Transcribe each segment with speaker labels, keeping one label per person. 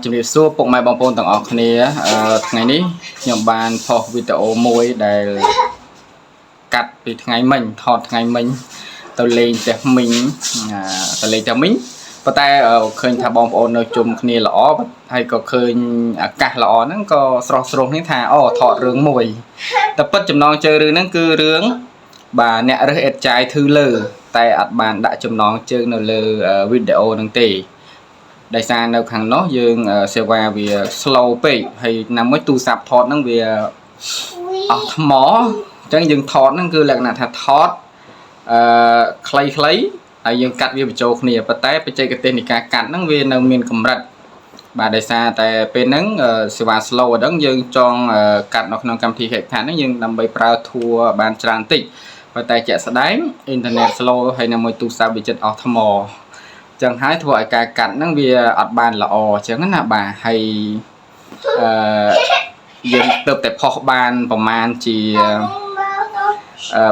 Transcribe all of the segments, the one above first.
Speaker 1: ជំរាបសួរពុកម៉ែបងប្អូនទាំងអស់គ្នាថ្ងៃនេះខ្ញុំបានផុសវីដេអូមួយដែលកាត់ពីថ្ងៃមិញថតថ្ងៃមិញទៅលេងផ្ទះមីងទៅលេងផ្ទះមីងប៉ុន្តែឃើញថាបងប្អូននៅជុំគ្នាល្អហើយក៏ឃើញអាកាសល្អហ្នឹងក៏ស្រស់ស្រួលនេះថាថតរឿងមួយតែពិតចំណងជើងរឿងហ្នឹងគឺរឿងបាទអ្នករើសអេតចាយធឺលើតែអត់បានដាក់ចំណងជើងនៅលើវីដេអូហ្នឹងទេដោយសារនៅខាងនោះយើងសេវាវា slow ពេកហើយណាមួយទូរស័ព្ទថតហ្នឹងវាអស់ថ្មអញ្ចឹងយើងថតហ្នឹងគឺលក្ខណៈថាថតខ្លីៗហើយយើងកាត់វាបញ្ចូលគ្នាប៉ុន្តែបច្ចេកទេសនៃការកាត់ហ្នឹងវានៅមានកម្រិតបាទដោយសារតែពេលហ្នឹងសេវា slow អញ្ចឹងយើងចង់កាត់នៅក្នុងកម្មវិធី CapCut ហ្នឹងយើងដើម្បីប្រើធัวបានច្រើនតិចប៉ុន្តែជាក់ស្ដែងអ៊ីនធឺណិត slow ហើយណាមួយទូរស័ព្ទវាចិត្តអស់ថ្មចឹងហើយធ្វើឲ្យការកាត់ហ្នឹងវាអត់បានល្អអញ្ចឹងណាបាទហើយយើងទៅតែផុសបានប្រហែលជា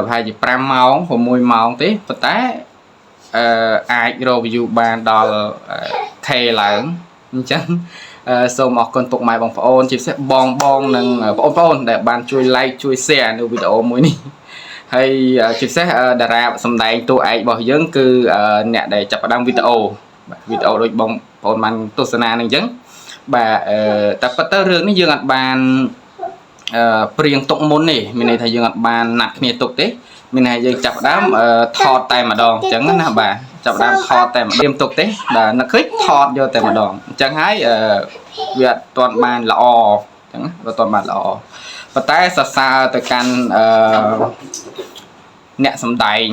Speaker 1: ប្រហែលជា5ម៉ោង6ម៉ោងទេប៉ុន្តែអាចរក view បានដល់ K ឡើងអញ្ចឹងសូមអរគុណពុកម៉ែបងប្អូនជាពិសេសបងនិងបងប្អូនដែលបានជួយ like ជួយ share នៅវីដេអូមួយនេះហើយជាពិសេសតារាសម្ដែងតួឯករបស់យើងគឺអ្នកដែលចាប់ផ្ដើមវីដេអូដូចបងប្អូនបានទស្សនានឹងអញ្ចឹងបាទតែប៉ុន្តែរឿងនេះយើងអត់បានព្រៀងទុកមុនទេមានន័យថាយើងអត់បានណាត់គ្នាទុកទេមានន័យយើងចាប់ផ្ដើមថតតែម្ដងអញ្ចឹងណាបាទចាប់ផ្ដើមថតតែម្ដងព្រៀងទុកទេបាទនឹកឃើញថតយកតែម្ដងអញ្ចឹងហើយវាអត់ទាន់បានល្អអញ្ចឹងវាអត់ទាន់បានល្អប៉ុន្តែសរសើរទៅកាន់អ្នកសម្ដែង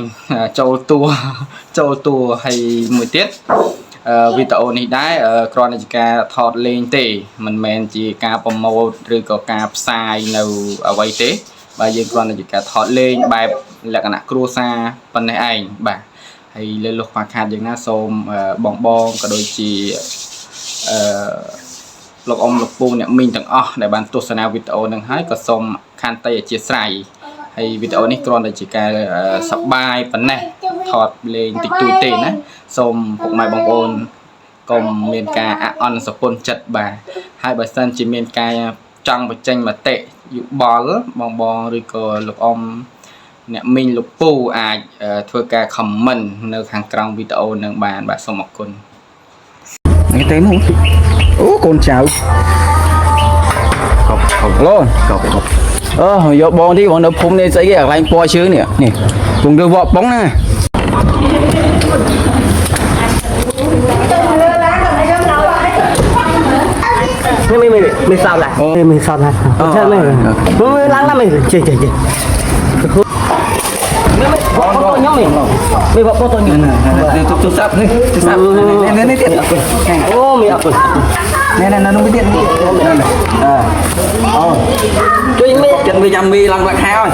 Speaker 1: ចូលតួហើយមួយទៀតវីដេអូនេះដែរគ្រាន់តែជាការថតលេងទេមិនមែនជាការប្រម៉ូទឬក៏ការផ្សាយនៅអ្វីទេបាទយើងគ្រាន់តែជាការថតលេងបែបលក្ខណៈគ្រួសារប៉ុណ្ណេះឯងបាទហើយលើលុះខ្វះខាតយ៉ាងណាសូមបងក៏ដូចជាលោកអ៊ំលោកពូអ្នកមីងទាំងអស់ដែលបានទស្សនាវីដេអូនឹងហើយក៏សូមខន្តីអធ្យាស្រ័យហើយវីដេអូនេះគ្រាន់តែជាការសប្បាយប៉ុណ្ណេះថតលេងតិចតួចទេណាសូមពុកម៉ែបងប្អូនកុំមានការអន់សពុនចិត្តបាទហើយបើសិនជាមានការចង់បញ្ចេញមតិយោបល់បងឬក៏លោកអ៊ំអ្នកមីងលោកពូអាចធ្វើការ comment នៅខាងក្រោមវីដេអូនឹងបានបាទសូមអរគុណនេះទេនោះអូកូនចៅឡូយកបងទីបងនៅភូមិនេះស្អីគេកន្លែងពណ៌ជើងនេះពងទៅវក់បងណា
Speaker 2: ไม่ทราบแหละไม่ทราบนะใช่ไม่ล้างแล้วไม่เจ๊ไม่บอกตัวย่อมไม่บอกตัวย่อม
Speaker 1: tu sap ni tiệt
Speaker 2: โอ้มีapa
Speaker 1: nè nó mới tiệt
Speaker 2: ช่วยไม่
Speaker 1: chân vi làm bạc hao